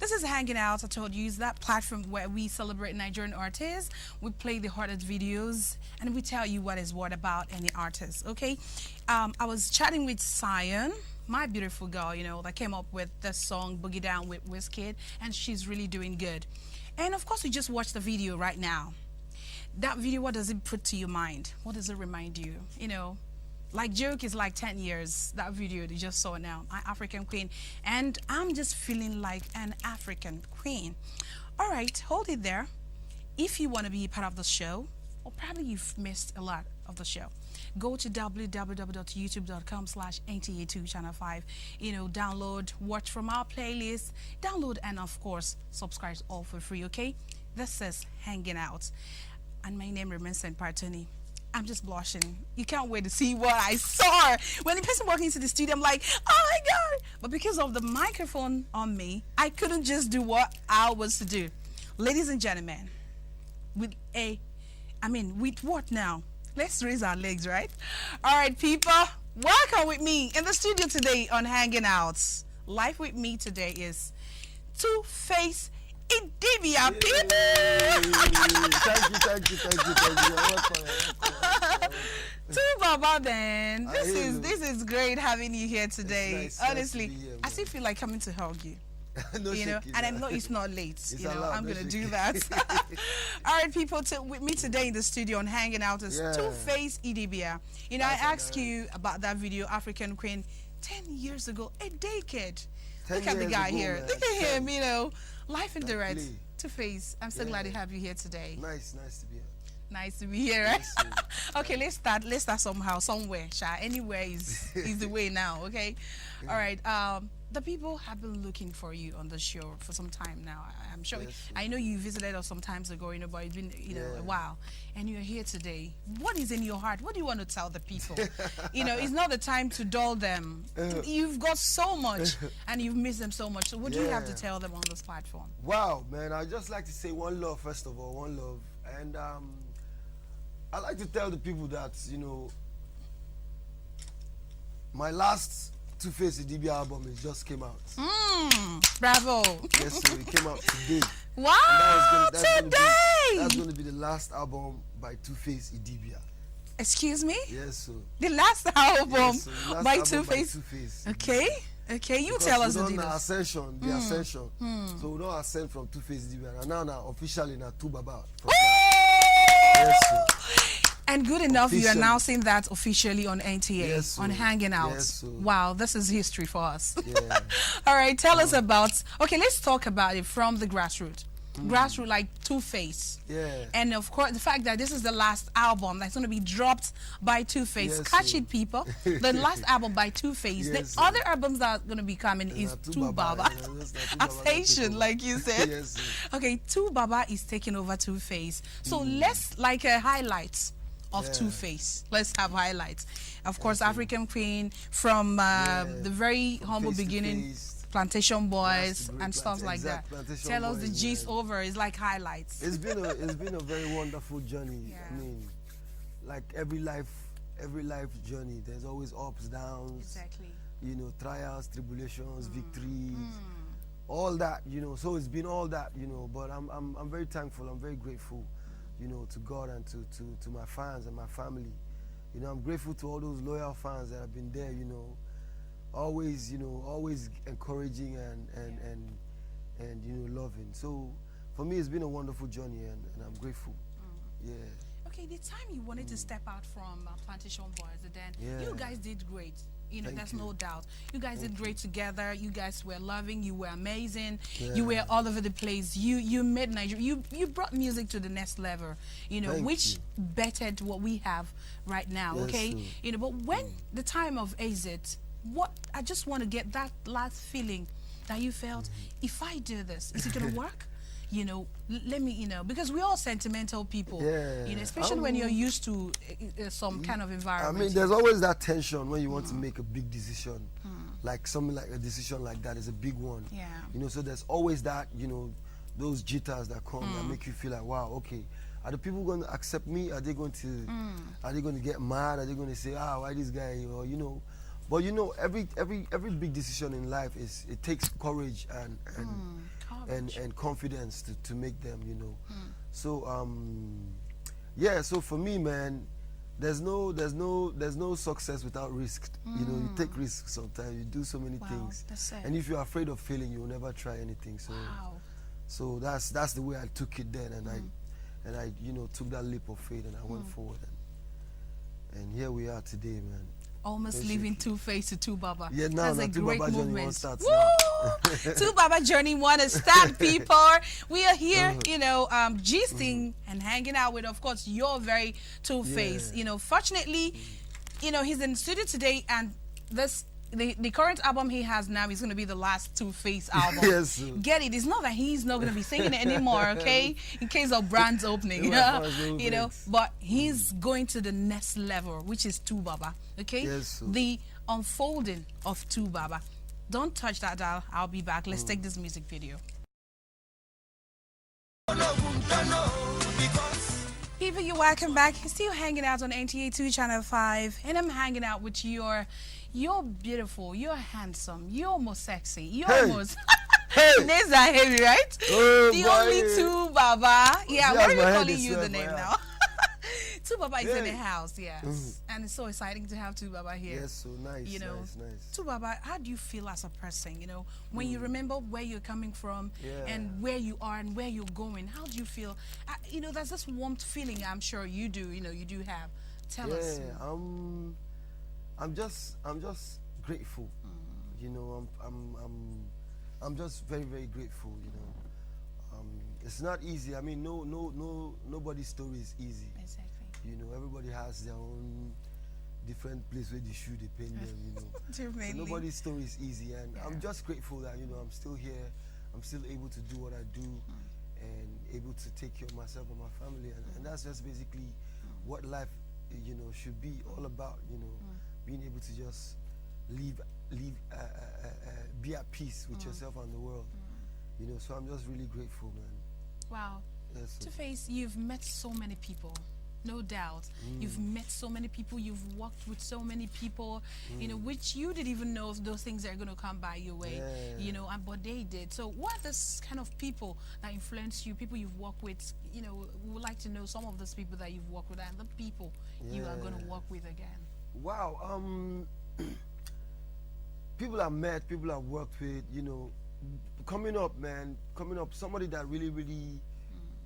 This is Hanging Out. I told you, is that platform where we celebrate Nigerian artists. We play the hottest videos and we tell you what is what about any artist. Okay. I was chatting with Saeon, my beautiful girl, that came up with the song Boogie Down with Wizkid, and she's really doing good. And of course, we just watched the video right now. That video, what does it put to your mind? What does it remind you? Like joke is like 10 years, that video you just saw now, my African queen. And I'm just feeling like an African queen. All right, hold it there. If you want to be part of the show, or probably you've missed a lot of the show, go to www.youtube.com/NTA2 Channel 5. Download, watch from our playlist, download, and of course, subscribe all for free, okay? This is Hanging Out. And my name remains St. Partoni. I'm just blushing. You can't wait to see what I saw. When the person walking into the studio, I'm like, oh my God. But because of the microphone on me, I couldn't just do what I was to do. Ladies and gentlemen, with what now? Let's raise our legs, right? All right, people, welcome with me in the studio today on Hanging Out. Live with me today is Two-Face Idibia, people. Thank you. Two Baba, then. This is great having you here today. Nice, honestly, nice to be here, I still feel like coming to hug you. No, and I know it's not late. I'm no gonna do that. All right, people. With me today in the studio and Hanging Out is Two-Face Idibia. I asked you about that video, African Queen, 10 years ago, a decade. Look at the guy here. Man. Look at him. Life in direct. Two-Face. I'm so glad to have you here today. Nice to be here. Nice to be here, right? Okay, let's start somehow, somewhere. Anywhere is the way now, okay? All right. The people have been looking for you on the show for some time now. I'm sure. I know you visited us some times ago, but it's been a while, and you're here today. What is in your heart? What do you want to tell the people? It's not the time to dull them. You've got so much, and you've missed them so much. So what do you have to tell them on this platform? Wow, man! I'd just like to say one love, first of all, one love, and I like to tell the people that my last Two-Face Idibia album just came out. Bravo! Yes, so it came out today. Wow! That's going to be the last album by Two-Face Idibia. Excuse me? Yes, so the last album by Two-Face. Okay, you because tell us the details. The ascension. So we don't ascend from Two-Face Idibia, and now officially now Two Baba. Yes, so. And good enough, you're announcing that officially on NTA, on Hanging Out. Yes, wow, this is history for us. Yeah. All right, tell us about, let's talk about it from the grassroots. Grassroots, like Two-Face. Yeah. And of course, the fact that this is the last album that's going to be dropped by Two-Face. Catch it, people. The last album by Two-Face. The other albums that are going to be coming is Two Baba. Ascension, like you said. Okay, Two Baba is taking over Two-Face. So let's highlights of Two-Face. Let's have highlights. Of course, African Queen from the very humble beginning, Plantation Boys and stuff like that. Tell us the gist over. It's like highlights. It's been a very wonderful journey. I mean, like every life journey, there's always ups, downs. Exactly. Trials, tribulations, victories, all that. So it's been all that. But I'm very thankful. I'm very grateful. To God and to my fans and my family. I'm grateful to all those loyal fans that have been there, always encouraging and loving. So for me, it's been a wonderful journey and I'm grateful. Yeah. Okay, the time you wanted to step out from Plantation Boys, then you guys did great. There's no doubt. You guys did great together. You guys were loving. You were amazing. You were all over the place. You made Nigeria. You brought music to the next level. Which bettered what we have right now. Okay. But when the time of exit, I just want to get that last feeling that you felt. If I do this, is it gonna work? Let me, because we're all sentimental people, especially when you're used to some kind of environment. I mean, there's always that tension when you want to make a big decision, like something like a decision like that is a big one. Yeah. So there's always that, those jitters that come and make you feel like, wow, okay, are the people going to accept me? Are they going to get mad? Are they going to say, why this guy, But every big decision in life it takes courage and and confidence to make them, you know. So yeah, so for me, man, there's no success without risk. You know, you take risks sometimes. You do so many things, and if you're afraid of failing, you will never try anything. So, so that's the way I took it then, and I you know, took that leap of faith and I went forward, and here we are today, man. Almost leaving Two Face to Two Baba. Yeah, now that's a Two great Baba movement. Journey Two Baba Journey want to start, people. We are here, you know, gisting and hanging out with, of course, your very Two Face. You know, fortunately, you know, he's in the studio today, and the current album he has now is going to be the last Two Face album. Yes. Get it? It's not that he's not going to be singing it anymore, okay? In case of brands opening, you know. But he's going to the next level, which is Two Baba, okay? Yes. The unfolding of Two Baba. Don't touch that dial. I'll be back. Let's take this music video. People, you're welcome back. You're still hanging out on NTA2 Channel 5, and I'm hanging out with you're beautiful, you're handsome, you're most sexy, you're most names are heavy, right? Oh, the only Two Baba. Yeah, what are we calling you the name now? Two Baba is in the house, yes. And it's so exciting to have Two Baba here. Yes, so nice, you know, nice. Two Baba, how do you feel as a person, you know, when you remember where you're coming from and where you are and where you're going? How do you feel? You know, there's this warm feeling I'm sure you do, you know, you do have. Tell us. I'm just grateful. You know, I'm just very, very grateful, you know. It's not easy. I mean, nobody's story is easy. Exactly. You know, everybody has their own different place where the shoe they paint them, you know. So nobody's story is easy, and I'm just grateful that, you know, I'm still here. I'm still able to do what I do and able to take care of myself and my family, and that's just basically what life, you know, should be all about, you know, being able to just be at peace with yourself and the world, you know. So I'm just really grateful, man. Wow. Yes, Two Face, you've met so many people, no doubt. You've met so many people, you've worked with so many people, you know, which you didn't even know if those things are going to come by your way, you know, but they did. So what are this kind of people that influence you, people you've worked with? You know, we would like to know some of those people that you've worked with and the people you are going to work with again. Wow. People I've met, people I've worked with, you know, coming up, somebody that really,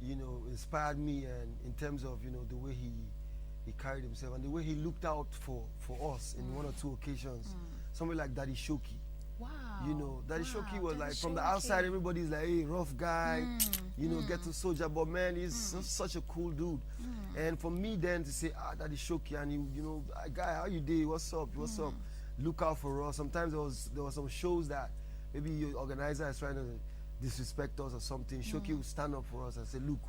you know, inspired me, and in terms of, you know, the way he carried himself and the way he looked out for us in one or two occasions. Somebody like Daddy Shoki. Wow. You know, Daddy Shoki was like, from the outside, everybody's like, hey, rough guy, you know, get to soldier, but man, he's such a cool dude. And for me then to say, Daddy Shoki, and you know, guy, how you doing? What's up? Look out for us. Sometimes there was some shows that maybe your organizer is trying to disrespect us or something. Shoki would stand up for us and say, look,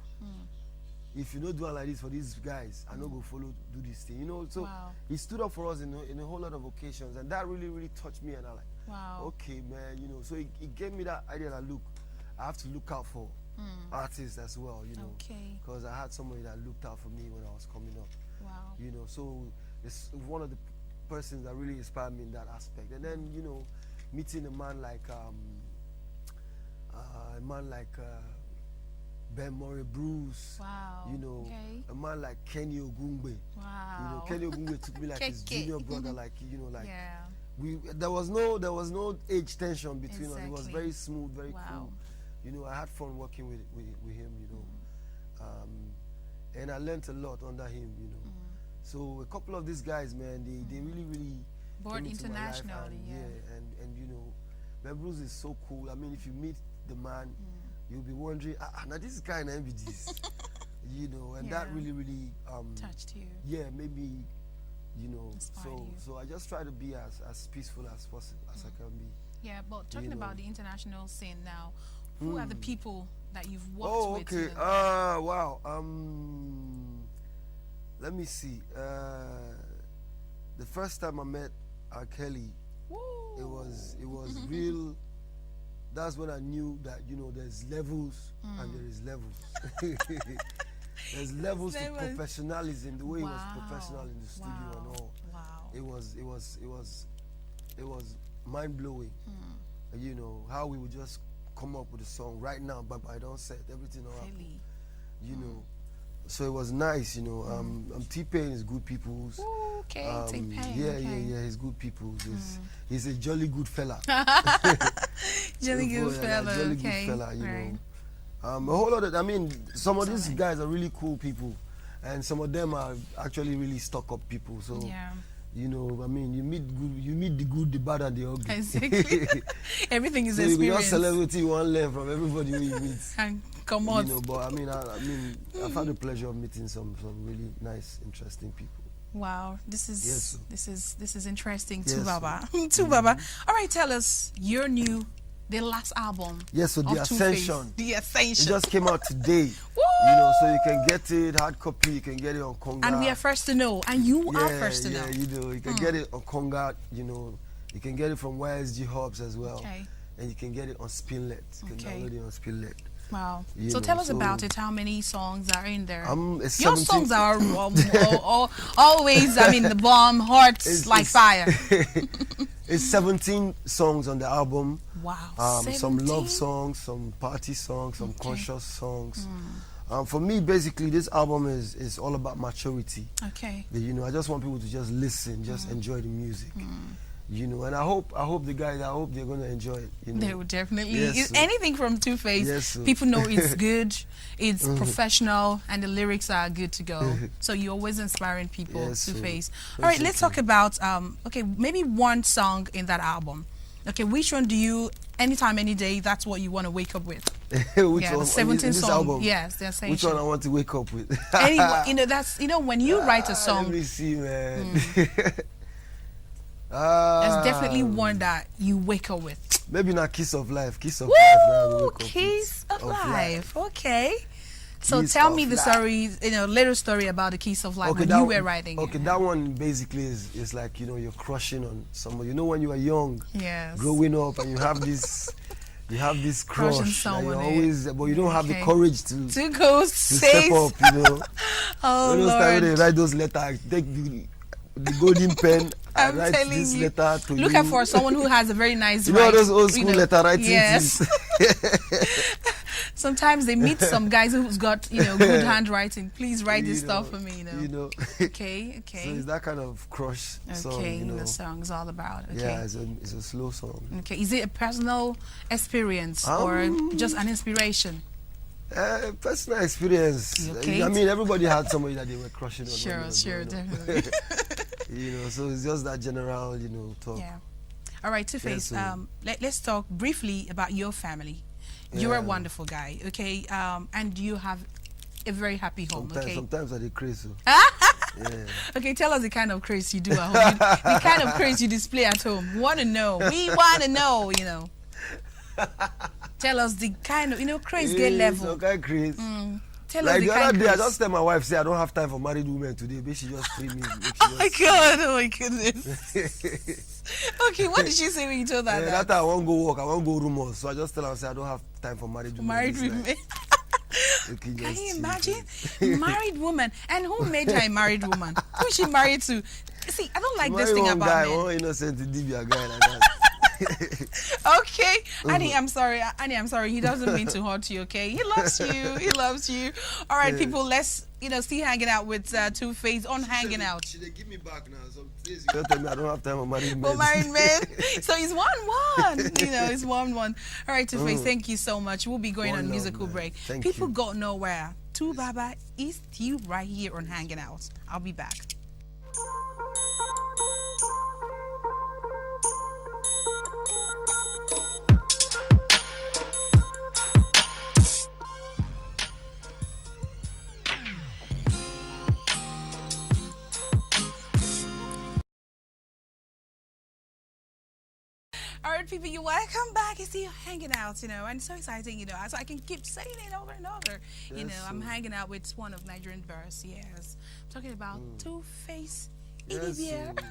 if you don't do it like this for these guys, I not go follow do this thing, you know. So he stood up for us in a whole lot of occasions, and that really touched me. And I like, okay, man, you know. So he gave me that idea that, look, I have to look out for artists as well, you know, because I had somebody that looked out for me when I was coming up. You know, so it's one of the persons that really inspired me in that aspect. And then, you know, meeting a man like Ben Murray Bruce, you know, a man like Kenny Ogungbe. You know, Kenny Ogungbe took me like his junior brother, like, you know, like there was no age tension between us. It was very smooth, very cool. You know, I had fun working with him, you know, and I learned a lot under him, you know. So a couple of these guys, man, they really born internationally, and you know, Ben Bruce is so cool. I mean, if you meet the man, you'll be wondering, now this guy in MVDs, you know, and that really touched you. Yeah, maybe, you know. Inspired you. So I just try to be as peaceful as possible as I can be. Yeah, but talking about the international scene now, who are the people that you've worked with? Okay. Wow. Let me see. The first time I met R. Kelly, it was real. That's when I knew that, you know, there's levels and there is levels. There's levels to professionalism. The way he was professional in the studio and all. It was mind blowing. You know how we would just come up with a song right now, but I don't set everything all happen, Really? you know. So it was nice, you know. T-Pain is good people's. Ooh, okay, T-Pain. Yeah, okay. yeah, he's good people's. He's a jolly good fella. Jolly good fella. Jolly Okay. good fella, you Right. know. A whole lot of, I mean, some of these guys are really cool people, and some of them are actually really stuck-up people. So, Yeah. you know, I mean, you meet the good, the bad, and the ugly. Exactly. Everything is So you experience. be just celebrity, you want to learn from everybody who you meet. And come on. You know, but I mean, I've had the pleasure of meeting some really nice, interesting people. Wow, this is Yes, this is interesting too, Yes, Baba. Too, Baba. All right, tell us your the last album. Yes, so of the Two-Face. Ascension. The It Ascension. just came out today. Woo! You know, so you can get it hard copy, you can get it on Conga. And we are first to know, and you are first to know. Yeah, you know, you can get it on Conga, you know, you can get it from YSG Hubs as well. Okay. And you can get it on Spinlet. You can Okay. download it on Spinlet. Wow. You So know, tell us so- about it. How many songs are in there? It's Your 17 songs are always, I mean, the bomb, hearts like fire. It's 17 songs on the album. Wow. Some 17? love songs, some party songs, some conscious songs. For me, basically, this album is all about maturity. Okay. You know, I just want people to just listen, just enjoy the music. You know, and I hope the guys, I hope they're gonna enjoy it. You know, They would definitely. Yes, It's sir. anything from Two-Face, Yes, sir. people know it's good, it's professional, and the lyrics are good to go. So you're always inspiring people, Yes, sir. Two-Face. All Yes, right, sir. let's talk about, okay, maybe one song in that album. Okay, which one do you, anytime, any day, that's what you want to wake up with? Which Yeah, one? the 17 in this song. album? Yes, the Ascension. Which one I want to wake up with? Anyway, you know, that's, you know, when you write a Let song, me see, man. there's definitely one that you wake up with. Maybe not Kiss of Life. Kiss of Life. Now I Woo! wake up with. Kiss of Life. Okay. So Kiss tell of me the Life. story, you know, little story about the Kiss of Life when that you one- were writing Okay, it. that one basically is like, you know, you're crushing on somebody. You know, when you are young, Yes. growing up, and you have this Crush on crush. And someone, you eh? always, but you don't have the Okay. courage to To go step say, up. You know, oh you know, start when they Lord. write those letters. I take the golden pen. I I'm write telling this you. letter to Look you. out for someone who has a very nice You know write, those old school you know. letter writing Yes. things? Sometimes they meet some guys who's got, you know, good handwriting. Please write this You stuff know, for me, you know. You know. Okay, So okay. it's that kind of crush song, Okay, you know. the song's all about. Okay. Yeah, it's a slow song. Okay. Is it a personal experience or just an inspiration? Personal experience. Okay. I mean, everybody had somebody that they were crushing on. when they Sure, were sure, growing up. definitely. You know, so it's just that general, you know, talk. Yeah. All right, Two-Face. Yes, Let's talk briefly about your family. You're a Yeah. wonderful guy, okay? And you have a very happy home, okay? Sometimes I dey crazy. Yeah. Okay, tell us the kind of craze you do at home. The kind of craze you display at home. We want to know. We want to know, you know. Tell us the kind of, you know, craze get level. Some kind crazy. Tell us Like the the kind other of day, I craze. just tell my wife, say I don't have time for married women today. But she just free me. Oh my God, oh my goodness. Okay, what did she say when you told her Yeah, that? that time I won't go work. I won't go rumors. So I just tell her, say I don't have time for married women. Married It's like, women. okay, Can just you chill, imagine? please. Married woman. And who made her a married woman? Who is she married to? See, I don't like this Marry thing one about guy, men. one innocent Idibia guy like that. Okay, Annie, I'm sorry. Annie, I'm sorry. He doesn't mean to hurt you. Okay, he loves you. He loves you. All right, people. Let's see hanging out with Two-Face on hanging out. She dey give me back now. Some days you don't tell me I don't have time for married men. For married men. So it's 1-1. You know, it's 1-1. All right, Two-Face. Thank you so much. We'll be going One on a love, musical man. break. Thank People you. go nowhere. Two Baba is you right here on hanging out. I'll be back. All right, people, you're welcome back. I see you hanging out, you know, and it's so exciting, you know, so I can keep saying it over and over. You know, Yes, I'm sir. hanging out with one of Nigerian bars, yes. I'm talking about Two-Face, Yes, Idibia,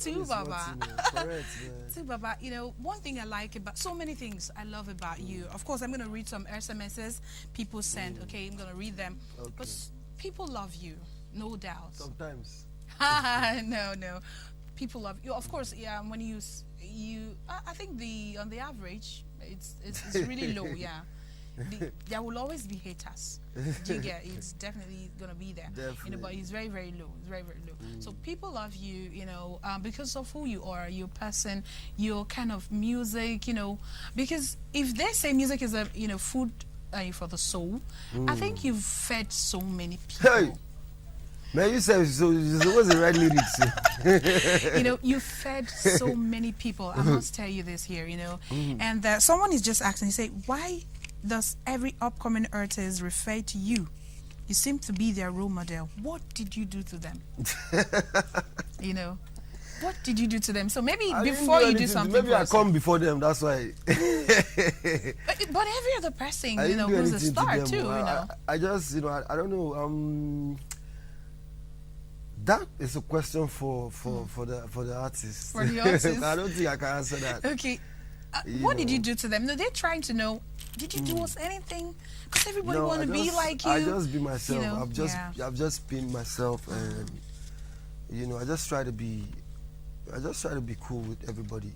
Two Always Baba. want to know. Correct, man. Two Baba, you know, one thing I like about, so many things I love about you. Of course, I'm going to read some SMSs people send, okay? I'm going to read them. Okay. But people love you, no doubt. Sometimes. No. People love you. Of course, yeah, when I think on the average, It's really low. Yeah. There will always be haters. Do you get? It's definitely gonna be there. Definitely. But it's very, very low. It's very, very low. So people love you, because of who you are, your person, your kind of music, because if they say music is a food for the soul, I think you've fed so many people. Hey. Man, you said so. What's the right lyrics? You fed so many people. I must tell you this here, and someone is just asking, say, why does every upcoming artist refer to you? You seem to be their role model. What did you do to them? What did you do to them? So maybe before you do something, maybe I come before them. That's why. But every other person, who's a star too. I just, I don't know. That is a question for the artist. For the artist. I don't think I can answer that. Okay. What did you do to them? No, they're trying to know. Did you do us anything? Because everybody want to be like you. I just be myself. I've just been myself, and I just try to be cool with everybody.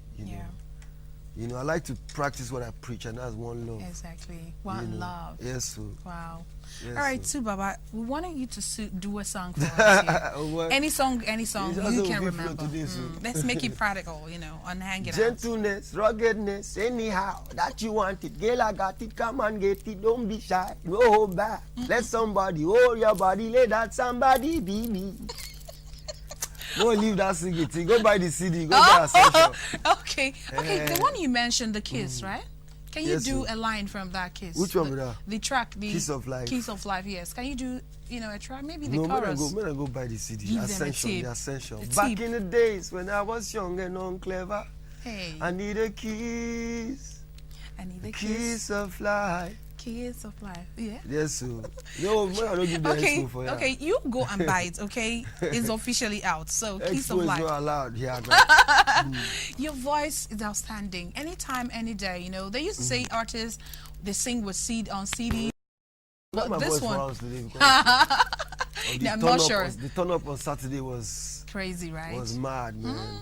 I like to practice what I preach, and that's one love. Exactly. One love. Yes, sir. Wow. Yes, all right, sir. Baba, we wanted you to do a song for us here. Any song you can remember. Let's make it practical, on Hang It Out. Gentleness, ruggedness, anyhow that you want it. Girl, I got it, come and get it. Don't be shy, no hold back. Let somebody hold your body, let that somebody be me. Go leave that singing thing. Go buy the CD. Go buy Ascension. Okay. The one you mentioned, the Kiss, right? Can you do a line from that Kiss? Which one, brother? The track, the Kiss of Life. Kiss of Life. Yes. Can you do, a track? Maybe the chorus. chorus. No, go buy the CD. Give Ascension. them The Ascension. The Back in the days when I was young and unclever, hey, I need a kiss. I need a kiss of life. Kiss of Life. Yeah. Yes, sir. No, I don't give the expo for that. Okay, you go and buy it, okay? It's officially out. So, Kiss of Life. Expo is not allowed here. Your voice is outstanding. Anytime, any day, They used to say artists, they sing with seed on CD. Not my this voice one. for house today because I'm not sure. The turn up on Saturday was crazy, right? Was mad, man.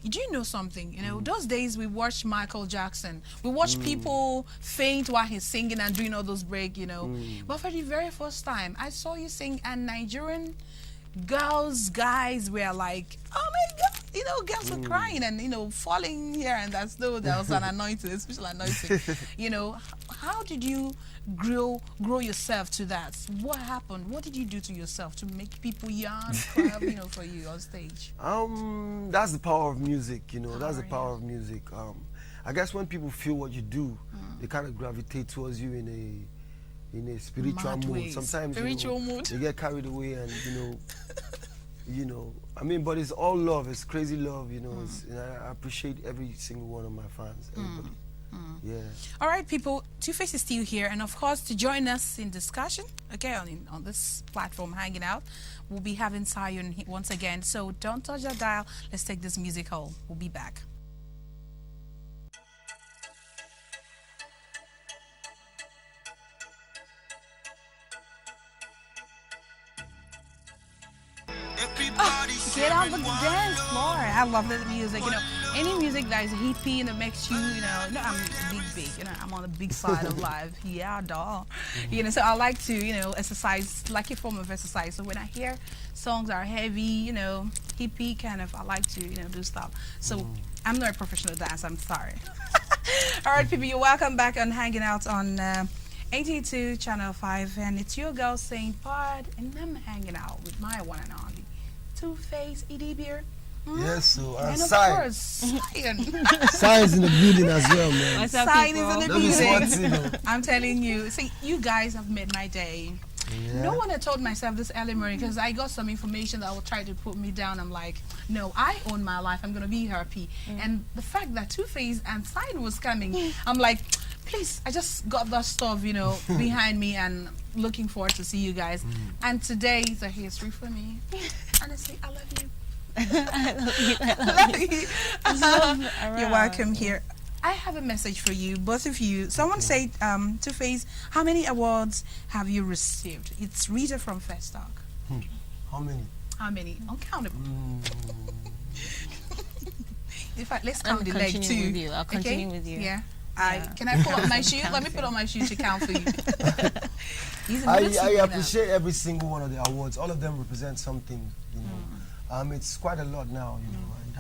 Do you know something? Those days we watched Michael Jackson. We watched people faint while he's singing and doing all those breaks, But for the very first time, I saw you sing, and Nigerian guys were like, oh my God, girls were crying and, falling here and that's though there was an anointing, a special anointing. How did you grow yourself to that? What happened? What did you do to yourself to make people yearn for you on stage? That's the power of music, that's the power of music. I guess when people feel what you do, they kind of gravitate towards you in a spiritual mood. Sometimes mood. You get carried away and but it's all love. It's crazy love, and I appreciate every single one of my fans, everybody. Yeah. All right, people. Two-Face is still here, and of course, to join us in discussion, okay, on this platform, hanging out, we'll be having Saeon once again. So don't touch that dial. Let's take this music home. We'll be back. Get on the dance floor. I love that music. Any music that is hippie and that makes you, I'm big. I'm on the big side of life. Yeah, dog. So I like to, exercise, like a form of exercise. So when I hear songs that are heavy, hippie kind of, I like to, do stuff. So I'm not a professional dancer. I'm sorry. All right, people, you're welcome back on Hanging Out on 82 Channel 5, and it's your girl saying Pod, and I'm hanging out with my one and only Two-Face Idibia. Yes, so and of Saeon. course, Saeon. Saeon's in the building as well, man. Saeon is in the building. building. I'm telling you, see, you guys have made my day. Yeah. No one had told myself this early morning because I got some information that will try to put me down. I'm like, no, I own my life. I'm going to be happy. And the fact that Two-Face and Saeon was coming, I'm like, please, I just got that stuff, behind me and looking forward to see you guys. And today is a history for me. Honestly, I love you. I love you. You're welcome here. I have a message for you, both of you. Someone said, Two-Face, how many awards have you received? It's Rita from First Talk. How many? How many? Uncountable. In fact, let's I'm count the leg continuing too. with you. I'll continue with you. Yeah. Yeah. Can I pull up my shoe? Let me put on my shoe to count for you. He's a good I singer. appreciate every single one of the awards. All of them represent something, you know. It's quite a lot now, you know, and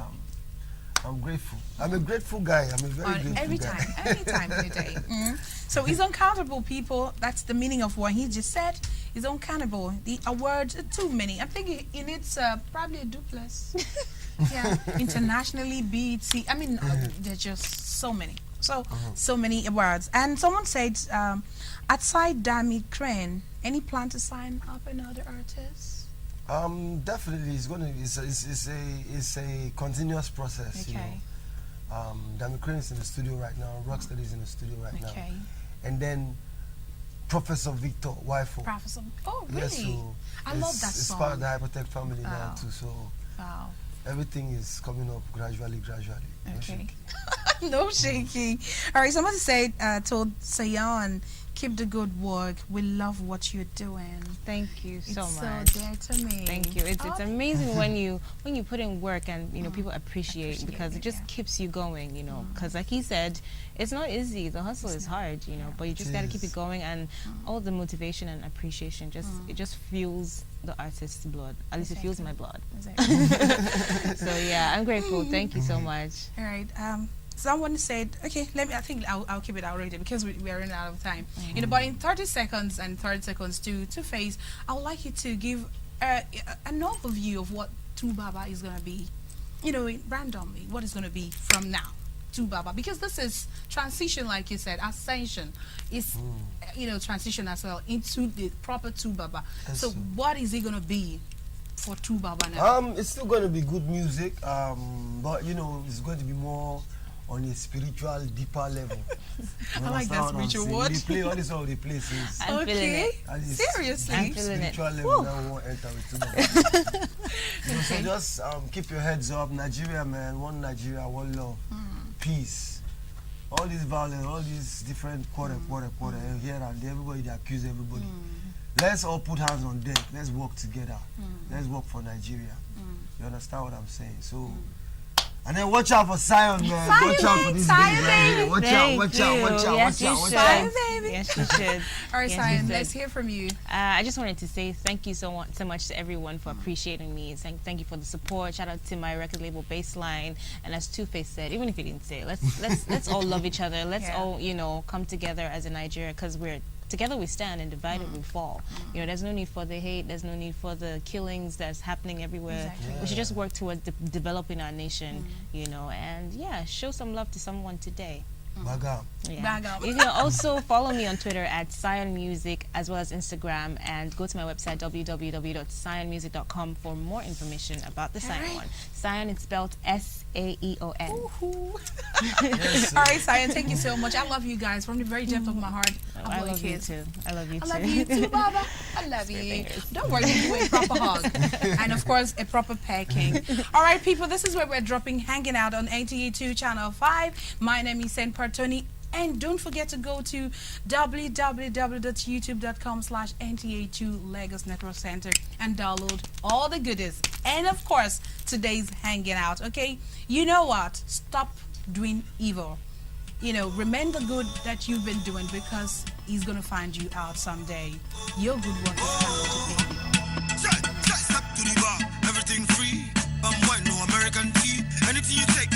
I'm grateful. I'm a grateful guy. I'm a very grateful Every guy. time, any time of the day. So he's uncountable, people. That's the meaning of what he just said. He's uncountable. The awards are too many. I think he needs probably a duplex. Yeah, internationally, BET. I mean, there's just so many. So many awards. And someone said, outside Dami Crane, any plan to sign up another artist? Definitely, it's a continuous process. Okay. You know, Dami Crane is in the studio right now. Rocksteady is in the studio right now. Okay. And then Professor Victor Wifo. Professor. Oh, really? Yes, so I love that It's song. part of the Hypertech family now Wow. too. So Wow. everything is coming up gradually. No Okay. shaking. No shaking. All right, somebody said, told Saeon, keep the good work. We love what you're doing. Thank you so It's much. so dear to me. Thank you. It's Oh, amazing when you put in work and you know people appreciate because it just yeah. keeps you going. You know, because like he said, it's not easy. The hustle is hard. You know, but you just got to keep it going and all the motivation and appreciation it just fuels the artist's blood. At least it fuels my blood. Exactly. So yeah, I'm grateful. Thank you so much. All right. Someone said, okay, I think I'll keep it out already because we're running out of time. You know, but in 30 seconds and 30 seconds to Face, I would like you to give an overview of what Tu Baba is going to be, you know, randomly, what is going to be from now to Baba. Because this is transition, like you said, ascension is, you know, transition as well into the proper Tu Baba. Yes, So sir. what is it going to be for Tu Baba now? It's still going to be good music, but you know, it's going to be more on a spiritual, deeper level. You I like that understand what I'm spiritual saying? word. We play all these other places. I'm feeling it. At least Seriously? I'm feeling it. spiritual level now we won't enter with too much. You know, so just keep your heads up. Nigeria, man, one Nigeria, one love, peace. All this violence, all these different quarter, here and there, everybody they accuse everybody. Let's all put hands on deck. Let's work together. Let's work for Nigeria. You understand what I'm saying? So. And then watch out for Saeon, man. Watch out for this baby right here. Watch out, watch out, watch out, Yes, watch out, you watch should. out. Baby. Yes, you should. All right, Yes, you Saeon, should. let's hear from you. I just wanted to say thank you so much to everyone for appreciating me. Thank you for the support. Shout out to my record label Baseline. And as Two-Face said, even if he didn't say it, let's all love each other. Let's all come together as a Nigeria because together we stand and divided we fall. You know, there's no need for the hate. There's no need for the killings that's happening everywhere. Exactly. We should just work towards developing our nation. You know, and yeah, show some love to someone today. Bagam. Yeah. Bag up. You can also follow me on Twitter at Saeon Music as well as Instagram and go to my website www.saeonmusic.com for more information about the Saeon one. Saeon is spelled S-A-E-O-N. Yes, All right, Saeon, thank you so much. I love you guys from the very depth of my heart. I love you too. I love you I too. love you too, Baba. I love you. Don't worry, we'll do a proper hug. And of course, a proper pecking. All right, people, this is where we're hanging out on NTA2 Channel 5. My name is Sen Partoni. And don't forget to go to www.youtube.com/NTA2 Lagos Network Center and download all the goodies. And of course, today's hanging out, okay? You know what? Stop doing evil. You know, remember the good that you've been doing because he's going to find you out someday. Your good work is coming to pay you. Step to the bar, everything free. White, no American tea. Anything you take,